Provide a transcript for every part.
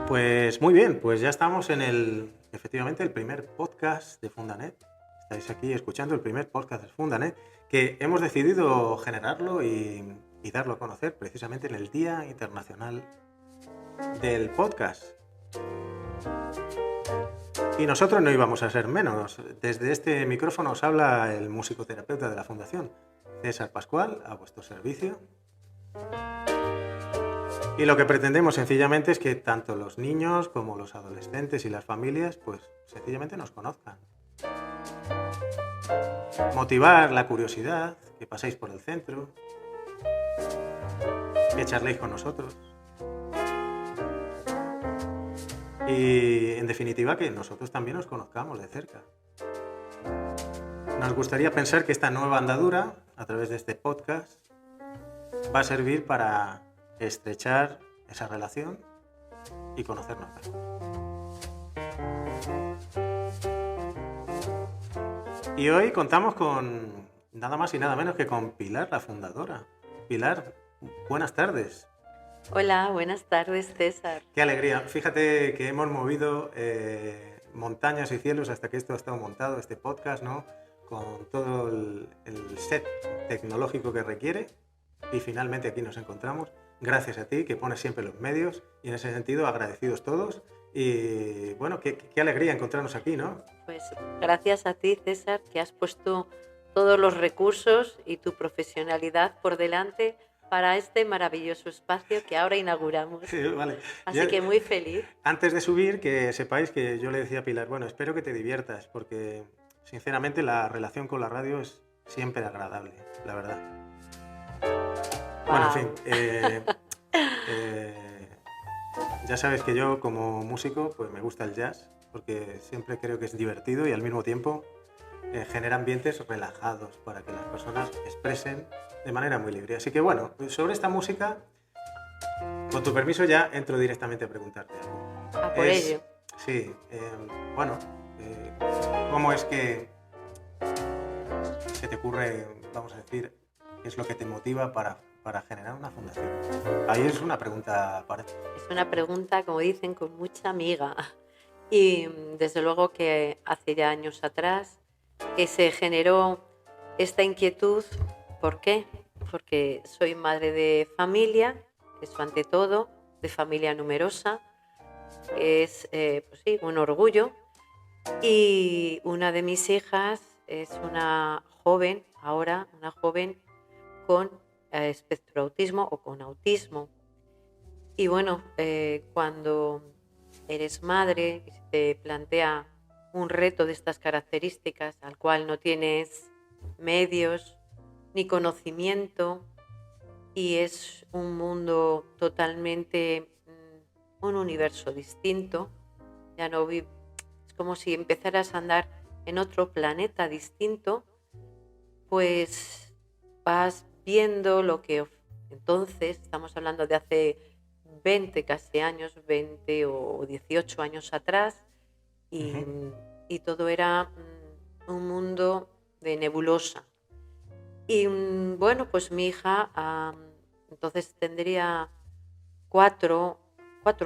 Pues muy bien, pues ya estamos en efectivamente, el primer podcast de Fundanet. Estáis aquí escuchando el primer podcast de Fundanet, que hemos decidido generarlo y darlo a conocer precisamente en el Día Internacional del Podcast. Y nosotros no íbamos a ser menos. Desde este micrófono os habla el musicoterapeuta de la Fundación, César Pascual, a vuestro servicio. Y lo que pretendemos sencillamente es que tanto los niños como los adolescentes y las familias, pues sencillamente nos conozcan. Motivar la curiosidad, que paséis por el centro, que charléis con nosotros. Y en definitiva que nosotros también nos conozcamos de cerca. Nos gustaría pensar que esta nueva andadura, a través de este podcast, va a servir para estrechar esa relación y conocernos mejor. Y hoy contamos con nada más y nada menos que con Pilar, la fundadora. Pilar, buenas tardes. Hola, buenas tardes, César. Qué alegría. Fíjate que hemos movido montañas y cielos hasta que esto ha estado montado, este podcast, ¿no? Con todo el set tecnológico que requiere. Y finalmente aquí nos encontramos. Gracias a ti, que pones siempre los medios. Y en ese sentido, agradecidos todos. Y bueno, qué alegría encontrarnos aquí, ¿no? Pues gracias a ti, César, que has puesto todos los recursos y tu profesionalidad por delante para este maravilloso espacio que ahora inauguramos. Sí, vale. Así que muy feliz. Antes de subir, que sepáis que yo le decía a Pilar, bueno, espero que te diviertas, porque sinceramente la relación con la radio es siempre agradable, la verdad. Wow. Bueno, en fin, ya sabes que yo como músico pues me gusta el jazz, porque siempre creo que es divertido y al mismo tiempo genera ambientes relajados para que las personas expresen de manera muy libre. Así que bueno, sobre esta música, con tu permiso ya entro directamente a preguntarte algo. A por ello. Sí, ¿cómo es que se te ocurre, vamos a decir, qué es lo que te motiva para generar una fundación? Ahí es una pregunta para ti. Es una pregunta, como dicen, con mucha miga. Y desde luego que hace ya años atrás que se generó esta inquietud. ¿Por qué? Porque soy madre de familia, eso ante todo, de familia numerosa. Es pues sí, un orgullo. Y una de mis hijas es una joven con espectro autismo o con autismo. Y bueno, cuando eres madre y se te plantea un reto de estas características al cual no tienes medios ni conocimiento y es un mundo totalmente, un universo distinto, ya no es como si empezaras a andar en otro planeta distinto, pues vas viendo lo que entonces, estamos hablando de hace 20 casi años, 20 o 18 años atrás, y todo era un mundo de nebulosa. Y bueno, pues mi hija entonces tendría 4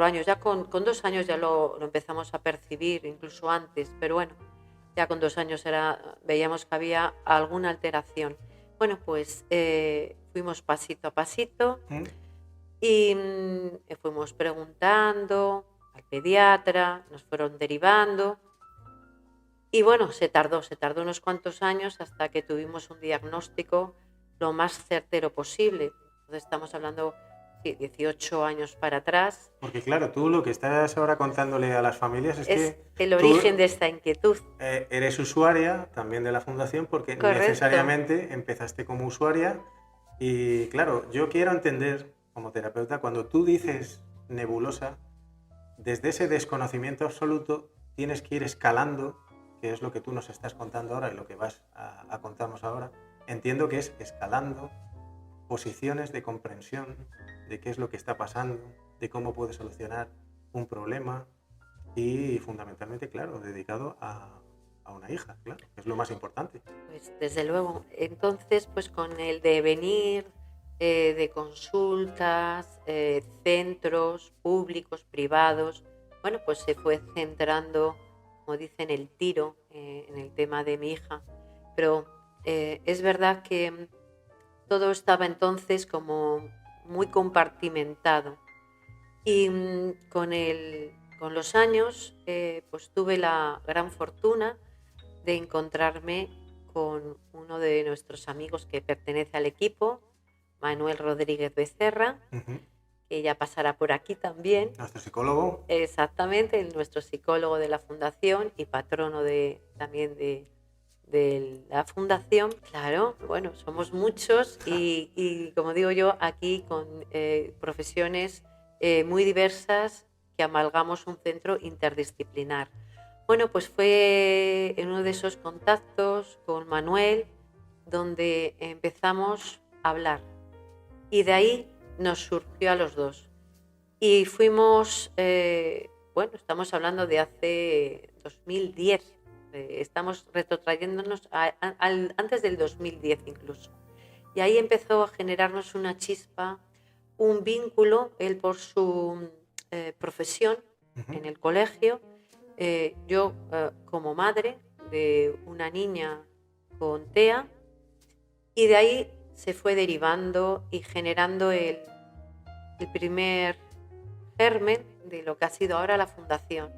años, ya con 2 años ya lo empezamos a percibir, incluso antes, pero bueno, ya con 2 años veíamos que había alguna alteración. Bueno, pues fuimos pasito a pasito y fuimos preguntando al pediatra, nos fueron derivando y bueno, se tardó unos cuantos años hasta que tuvimos un diagnóstico lo más certero posible. Entonces estamos hablando de 18 años para atrás. Porque claro, tú lo que estás ahora contándole a las familias es que el origen de esta inquietud. Eres usuaria también de la fundación porque Correcto. Necesariamente empezaste como usuaria y claro, yo quiero entender como terapeuta, cuando tú dices nebulosa, desde ese desconocimiento absoluto tienes que ir escalando, que es lo que tú nos estás contando ahora y lo que vas a contarnos ahora. Entiendo que es escalando posiciones de comprensión de qué es lo que está pasando, de cómo puedes solucionar un problema y fundamentalmente, claro, dedicado a una hija, claro, que es lo más importante. Pues desde luego. Entonces, pues con el devenir de consultas, centros públicos, privados, bueno, pues se fue centrando, como dicen, el tiro en el tema de mi hija. Pero es verdad que todo estaba entonces como muy compartimentado. Y con los años, pues tuve la gran fortuna de encontrarme con uno de nuestros amigos que pertenece al equipo, Manuel Rodríguez Becerra, Ujú. que ya pasará por aquí también. Nuestro psicólogo. Exactamente, nuestro psicólogo de la fundación y patrono también de la fundación. Claro, bueno, somos muchos y como digo yo, aquí con profesiones muy diversas que amalgamos un centro interdisciplinar. Bueno, pues fue en uno de esos contactos con Manuel donde empezamos a hablar y de ahí nos surgió a los dos. Y fuimos, bueno, estamos hablando de hace 2010, estamos retrotrayéndonos antes del 2010 incluso. Y ahí empezó a generarnos una chispa, un vínculo, él por su profesión en el colegio, yo como madre de una niña con TEA, y de ahí se fue derivando y generando el primer germen de lo que ha sido ahora la fundación,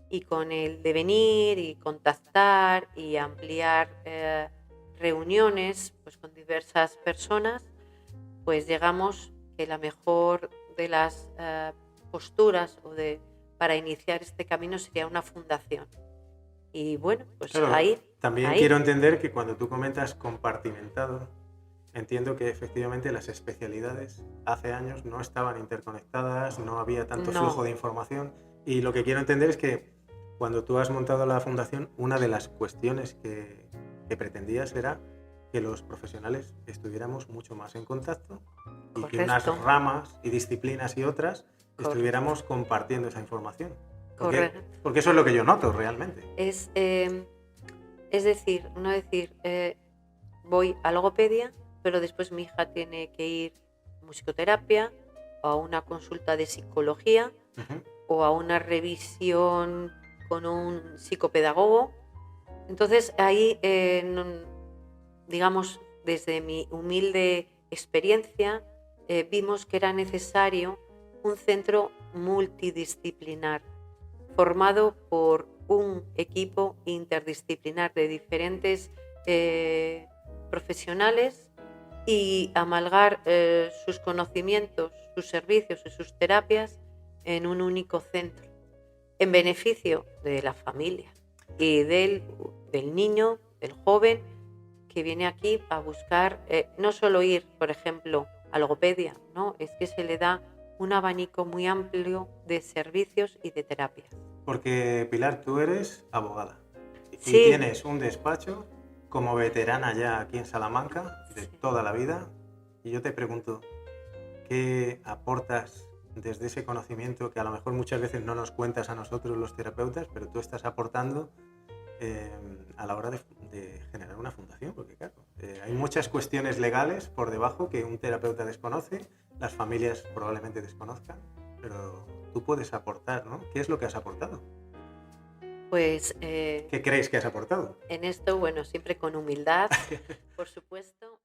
y con el devenir y contactar y ampliar reuniones pues con diversas personas, pues llegamos que la mejor de las posturas para iniciar este camino sería una fundación. Y bueno, pues Claro, ahí. también quiero entender que cuando tú comentas compartimentado, entiendo que efectivamente las especialidades hace años no estaban interconectadas, no había tanto No. flujo de información, y lo que quiero entender es que cuando tú has montado la fundación, una de las cuestiones que pretendías era que los profesionales estuviéramos mucho más en contacto y que unas Correcto. ramas y disciplinas y otras Correcto. estuviéramos compartiendo esa información. Correcto. Porque eso es lo que yo noto realmente. Es decir, no decir, voy a logopedia, pero después mi hija tiene que ir a musicoterapia o a una consulta de psicología Ujú. o a una revisión con un psicopedagogo. Entonces ahí, digamos, desde mi humilde experiencia, vimos que era necesario un centro multidisciplinar formado por un equipo interdisciplinar de diferentes profesionales y amalgar sus conocimientos, sus servicios y sus terapias en un único centro, en beneficio de la familia y del niño, del joven que viene aquí a buscar, no solo ir, por ejemplo, a logopedia, ¿no? Es que se le da un abanico muy amplio de servicios y de terapias. Porque, Pilar, tú eres abogada y Sí. tienes un despacho como veterana ya aquí en Salamanca de Sí. toda la vida, y yo te pregunto, ¿qué aportas desde ese conocimiento que a lo mejor muchas veces no nos cuentas a nosotros los terapeutas, pero tú estás aportando a la hora de generar una fundación? Porque claro, hay muchas cuestiones legales por debajo que un terapeuta desconoce, las familias probablemente desconozcan, pero tú puedes aportar, ¿no? ¿Qué es lo que has aportado? Pues ¿Qué crees que has aportado? en esto, bueno, siempre con humildad, por supuesto.